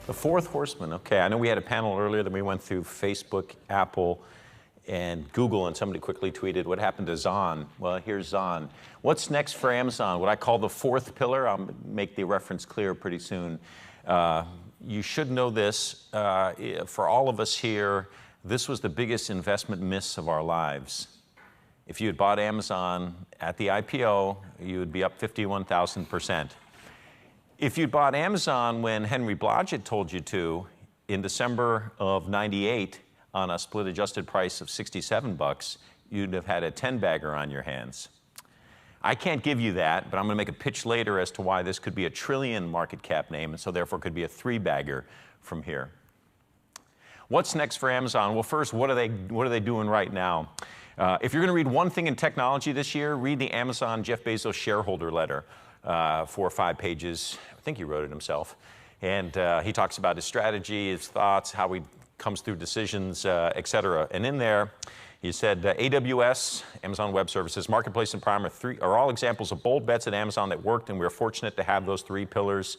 The fourth horseman, okay. I know we had a panel earlier that we went through Facebook, Apple, and Google, and somebody quickly tweeted, what happened to Zon? Well, here's Zon. What's next for Amazon? What I call the fourth pillar. I'll make the reference clear pretty soon. You should know this. For all of us here, this was the biggest investment miss of our lives. If you had bought Amazon at the IPO, you would be up 51,000%. If you'd bought Amazon when Henry Blodgett told you to in December of '98 on a split adjusted price of 67 bucks, you'd have had a 10-bagger on your hands. I can't give you that, but I'm going to make a pitch later as to why this could be a trillion market cap name, and so therefore could be a 3-bagger from here. What's next for Amazon? Well, first, what are they doing right now? If you're going to read one thing in technology this year, read the Amazon Jeff Bezos shareholder letter. 4 or 5 pages. I think he wrote it himself. And he talks about his strategy, his thoughts, how he comes through decisions, et cetera. And in there, he said, AWS, Amazon Web Services, Marketplace, and Prime are all examples of bold bets at Amazon that worked, and we're fortunate to have those 3 pillars.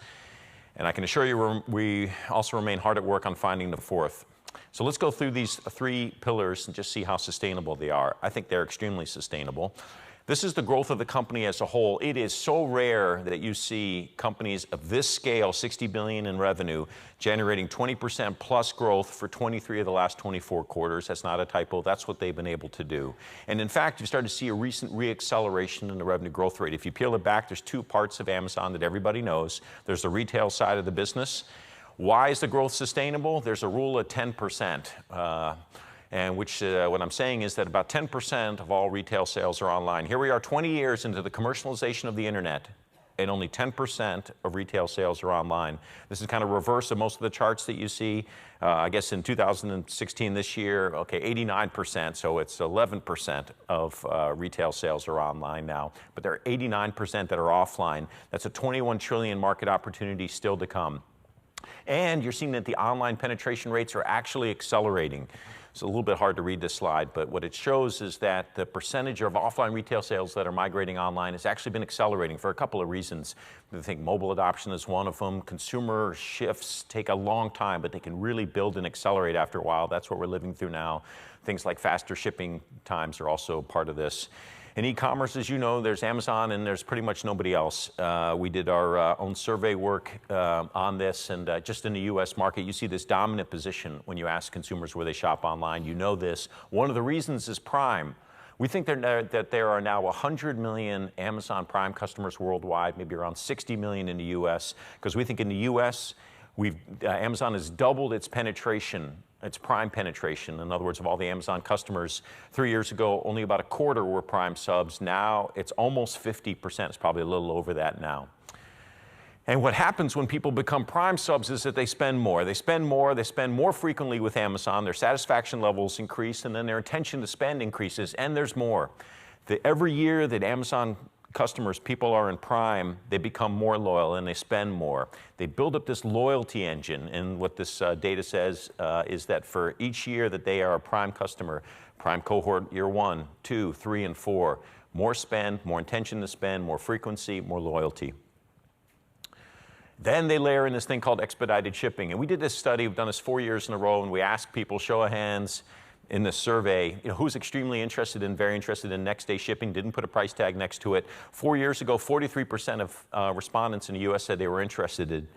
And I can assure you we also remain hard at work on finding the fourth. So let's go through these 3 pillars and just see how sustainable they are. I think they're extremely sustainable. This is the growth of the company as a whole. It is so rare that you see companies of this scale, $60 billion in revenue, generating 20% plus growth for 23 of the last 24 quarters. That's not a typo. That's what they've been able to do. And in fact, you've started to see a recent re-acceleration in the revenue growth rate. If you peel it back, there's 2 parts of Amazon that everybody knows. There's the retail side of the business. Why is the growth sustainable? There's a rule of 10%. And what I'm saying is that about 10% of all retail sales are online. Here we are 20 years into the commercialization of the internet, and only 10% of retail sales are online. This is kind of reverse of most of the charts that you see. I guess in 2016, this year, okay, 89%, so it's 11% of retail sales are online now, but there are 89% that are offline. That's a 21 trillion market opportunity still to come. And you're seeing that the online penetration rates are actually accelerating. It's a little bit hard to read this slide, but what it shows is that the percentage of offline retail sales that are migrating online has actually been accelerating for a couple of reasons. I think mobile adoption is one of them. Consumer shifts take a long time, but they can really build and accelerate after a while. That's what we're living through now. Things like faster shipping times are also part of this. In e-commerce, as you know, there's Amazon and there's pretty much nobody else. We did our own survey work on this, and just in the US market, you see this dominant position when you ask consumers where they shop online. You know this. One of the reasons is Prime. We think that there are now 100 million Amazon Prime customers worldwide, maybe around 60 million in the US, because we think in the US, Amazon has doubled its penetration, its Prime penetration. In other words, of all the Amazon customers, 3 years ago, only about a quarter were Prime subs. Now it's almost 50%. It's probably a little over that now. And what happens when people become Prime subs is that they spend more. They spend more frequently with Amazon. Their satisfaction levels increase, and then their intention to spend increases, and there's more. Every year that Amazon people are in Prime, they become more loyal and they spend more. They build up this loyalty engine, and what this data says is that for each year that they are a Prime customer, Prime cohort year 1, 2, 3, and 4, more spend, more intention to spend, more frequency, more loyalty. Then they layer in this thing called expedited shipping. And we did this study, we've done this 4 years in a row, and we asked people, show of hands, in this survey, who's extremely interested in, very interested in next day shipping, didn't put a price tag next to it. 4 years ago, 43% of respondents in the US said they were interested in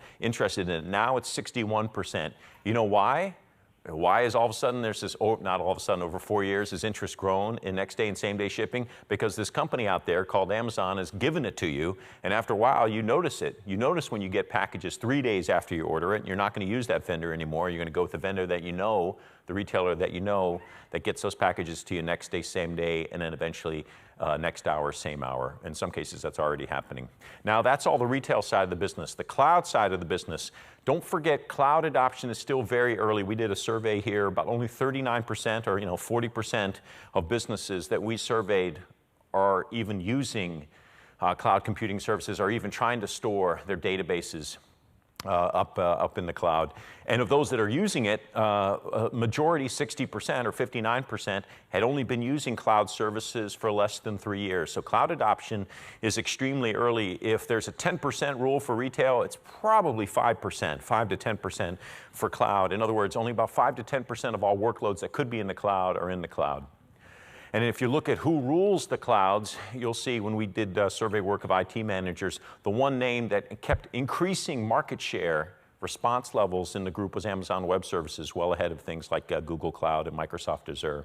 it. Now it's 61%. You know why? Why is all of a sudden there's this, not all of a sudden, over 4 years, has interest grown in next day and same day shipping? Because this company out there called Amazon has given it to you, and after a while you notice it. You notice when you get packages 3 days after you order it, and you're not going to use that vendor anymore. You're going to go with the vendor that you know, the retailer that you know, that gets those packages to you next day, same day, and then eventually next hour, same hour. In some cases, that's already happening. Now, that's all the retail side of the business. The cloud side of the business, don't forget, cloud adoption is still very early. We did a survey here, about only 39% or 40% of businesses that we surveyed are even using cloud computing services, or even trying to store their databases up in the cloud. And of those that are using it, a majority, 60% or 59%, had only been using cloud services for less than 3 years. So cloud adoption is extremely early. If there's a 10% rule for retail, it's probably 5%, 5 to 10% for cloud. In other words, only about 5 to 10% of all workloads that could be in the cloud are in the cloud. And if you look at who rules the clouds, you'll see when we did survey work of IT managers, the one name that kept increasing market share response levels in the group was Amazon Web Services, well ahead of things like Google Cloud and Microsoft Azure.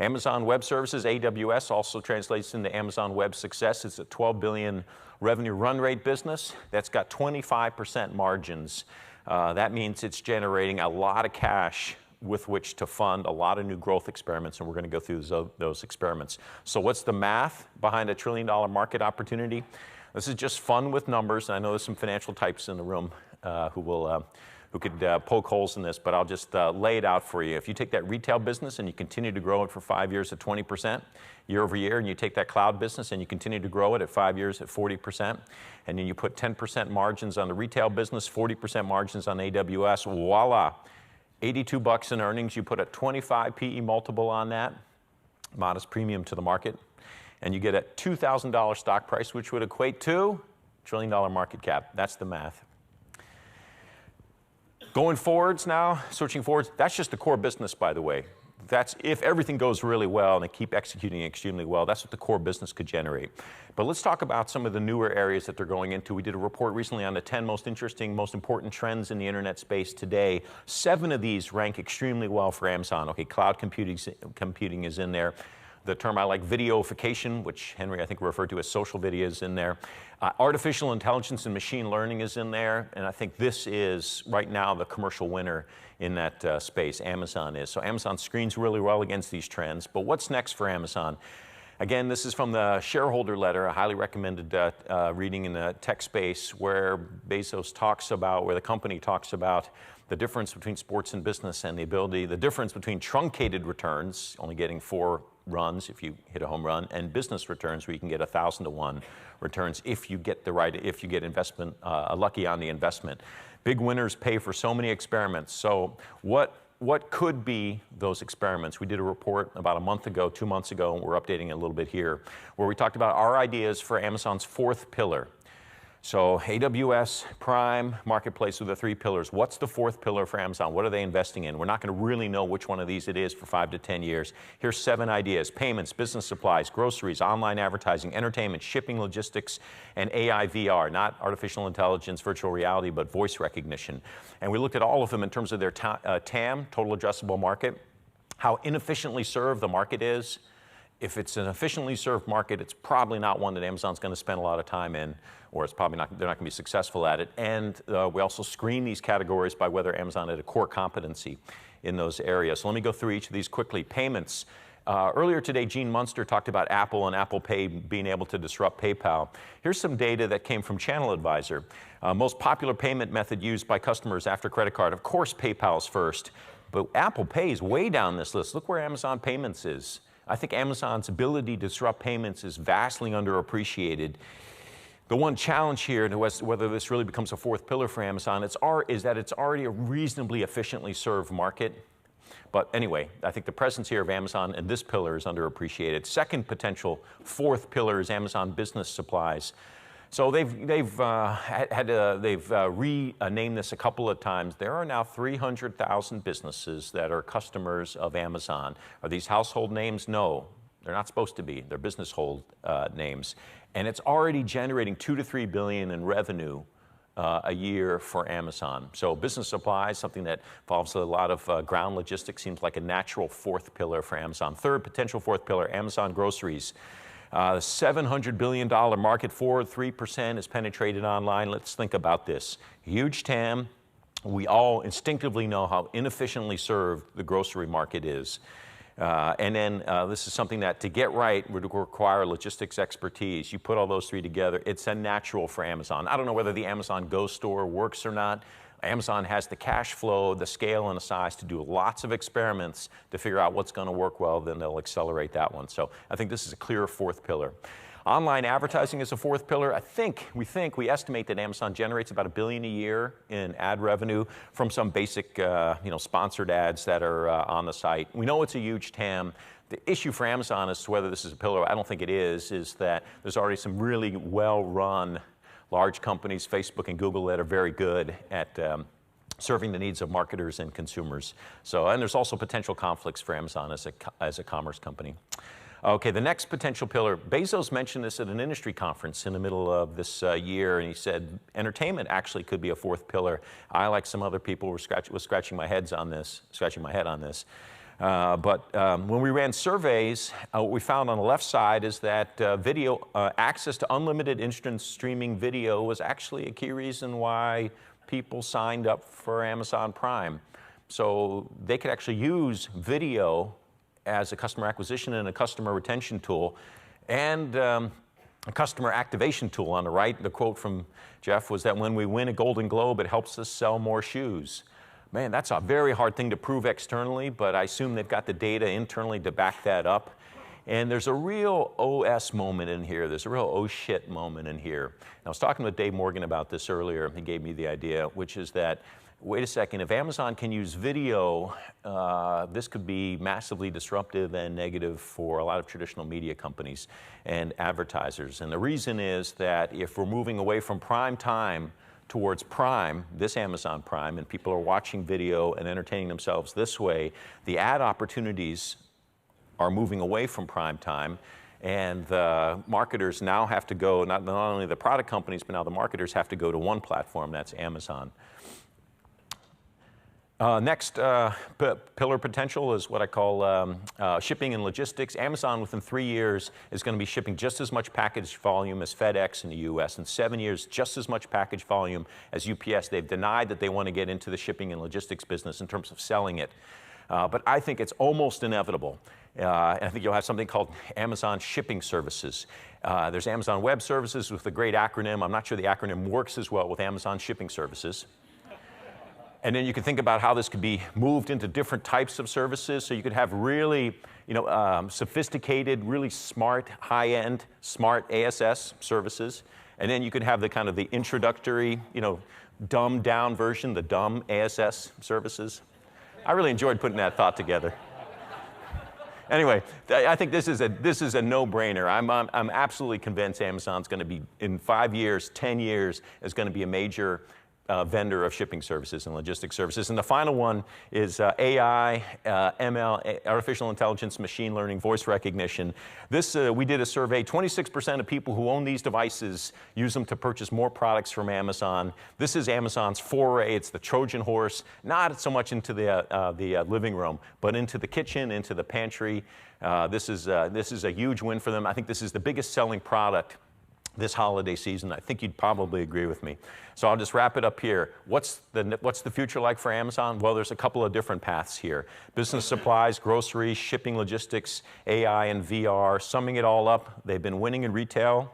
Amazon Web Services, AWS, also translates into Amazon Web Success. It's a $12 billion revenue run rate business that's got 25% margins. That means it's generating a lot of cash with which to fund a lot of new growth experiments, and we're going to go through those experiments. So what's the math behind a $1 trillion market opportunity? This is just fun with numbers. I know there's some financial types in the room who could poke holes in this, but I'll just lay it out for you. If you take that retail business and you continue to grow it for 5 years at 20% year over year, and you take that cloud business and you continue to grow it at 5 years at 40%, and then you put 10% margins on the retail business, 40% margins on AWS, voila. $82 in earnings, you put a 25 PE multiple on that, modest premium to the market, and you get a $2,000 stock price, which would equate to $1 trillion market cap. That's the math. Going forwards now, switching forwards, that's just the core business, by the way. That's if everything goes really well and they keep executing extremely well, that's what the core business could generate. But let's talk about some of the newer areas that they're going into. We did a report recently on the 10 most interesting, most important trends in the internet space today. 7 of these rank extremely well for Amazon. Okay, cloud computing is in there. The term I like, videoification, which Henry I think referred to as social video, is in there. Artificial intelligence and machine learning is in there, and I think this is right now the commercial winner in that space. Amazon is. So Amazon screens really well against these trends. But what's next for Amazon? Again, this is from the shareholder letter, a highly recommended reading in the tech space, where Bezos talks about, where the company talks about the difference between sports and business and the difference between truncated returns, only getting 4 runs if you hit a home run, and business returns where you can get 1,000 to 1 returns if you get investment, lucky on the investment. Big winners pay for so many experiments. So what could be those experiments? We did a report about a month ago, 2 months ago, and we're updating it a little bit here, where we talked about our ideas for Amazon's 4th pillar. So AWS, Prime, Marketplace are the 3 pillars. What's the 4th pillar for Amazon? What are they investing in? We're not going to really know which one of these it is for 5 to 10 years. Here's 7 ideas: payments, business supplies, groceries, online advertising, entertainment, shipping, logistics, and AI VR, not artificial intelligence, virtual reality, but voice recognition. And we looked at all of them in terms of their TAM, total addressable market, how inefficiently served the market is. If it's an efficiently served market, it's probably not one that Amazon's going to spend a lot of time in, or it's probably not, they're not going to be successful at it. And we also screen these categories by whether Amazon had a core competency in those areas. So let me go through each of these quickly. Payments. Earlier today, Gene Munster talked about Apple and Apple Pay being able to disrupt PayPal. Here's some data that came from Channel Advisor. Most popular payment method used by customers after credit card. Of course, PayPal's first, but Apple Pay is way down this list. Look where Amazon Payments is. I think Amazon's ability to disrupt payments is vastly underappreciated. The one challenge here, whether this really becomes a 4th pillar for Amazon, is that it's already a reasonably efficiently served market. But anyway, I think the presence here of Amazon and this pillar is underappreciated. Second potential 4th pillar is Amazon Business Supplies. So they've renamed this a couple of times. There are now 300,000 businesses that are customers of Amazon. Are these household names? No, they're not supposed to be. They're business names. And it's already generating $2 to $3 billion in revenue a year for Amazon. So business supplies, something that involves a lot of ground logistics, seems like a natural 4th pillar for Amazon. Third potential 4th pillar, Amazon Groceries. $700 billion market forward, 3% is penetrated online. Let's think about this. Huge TAM. We all instinctively know how inefficiently served the grocery market is. And then this is something that to get right would require logistics expertise. You put all those 3 together, it's a natural for Amazon. I don't know whether the Amazon Go store works or not. Amazon has the cash flow, the scale, and the size to do lots of experiments to figure out what's going to work well, then they'll accelerate that one. So I think this is a clear 4th pillar. Online advertising is a fourth pillar. We estimate that Amazon generates about $1 billion a year in ad revenue from some basic, sponsored ads that are on the site. We know it's a huge TAM. The issue for Amazon as to whether this is a pillar, I don't think it is that there's already some really well-run large companies, Facebook and Google, that are very good at serving the needs of marketers and consumers. And there's also potential conflicts for Amazon as a commerce company. Okay, the next potential pillar, Bezos mentioned this at an industry conference in the middle of this year, and he said entertainment actually could be a fourth pillar. I, like some other people, was scratching my head on this. When we ran surveys, what we found on the left side is that video access to unlimited instant streaming video was actually a key reason why people signed up for Amazon Prime. So they could actually use video as a customer acquisition and a customer retention tool, and a customer activation tool on the right. The quote from Jeff was that when we win a Golden Globe, it helps us sell more shoes. Man, that's a very hard thing to prove externally, but I assume they've got the data internally to back that up. And there's a real OS moment in here. There's a real oh shit moment in here. And I was talking with Dave Morgan about this earlier. He gave me the idea, which is that, wait a second, if Amazon can use video, this could be massively disruptive and negative for a lot of traditional media companies and advertisers. And the reason is that if we're moving away from prime time towards Prime, this Amazon Prime, and people are watching video and entertaining themselves this way, the ad opportunities are moving away from prime time, and the marketers now have to go, not only the product companies, but now the marketers have to go to one platform, that's Amazon. Next pillar potential is what I call shipping and logistics. Amazon, within 3 years, is going to be shipping just as much package volume as FedEx in the US. In 7 years, just as much package volume as UPS. They've denied that they want to get into the shipping and logistics business in terms of selling it. But I think it's almost inevitable. And I think you'll have something called Amazon Shipping Services. There's Amazon Web Services with a great acronym. I'm not sure the acronym works as well with Amazon Shipping Services. And then you can think about how this could be moved into different types of services. So you could have really, sophisticated, really smart, high-end, smart ASS services. And then you could have the kind of the introductory, dumbed down version, the dumb ASS services. I really enjoyed putting that thought together. Anyway, I think this is a no-brainer. I'm absolutely convinced Amazon's going to be, in 5 years, 10 years, is going to be a major vendor of shipping services and logistics services. And the final one is AI, ML, artificial intelligence, machine learning, voice recognition. This, we did a survey, 26% of people who own these devices use them to purchase more products from Amazon. This is Amazon's foray. It's the Trojan horse, not so much into the living room, but into the kitchen, into the pantry. This is a huge win for them. I think this is the biggest selling product this holiday season. I think you'd probably agree with me. So I'll just wrap it up here. What's the future like for Amazon? Well, there's a couple of different paths here. Business supplies, groceries, shipping, logistics, AI, and VR. Summing it all up, they've been winning in retail.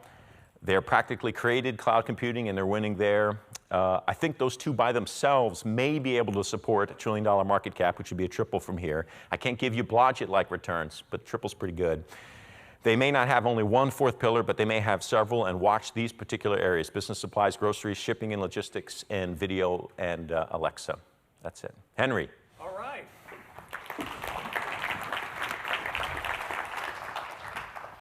They're practically created cloud computing, and they're winning there. I think those two by themselves may be able to support a $1 trillion market cap, which would be a triple from here. I can't give you Blodgett-like returns, but triple's pretty good. They may not have only one fourth pillar, but they may have several, and watch these particular areas: business supplies, groceries, shipping and logistics, and video and Alexa. That's it. Henry.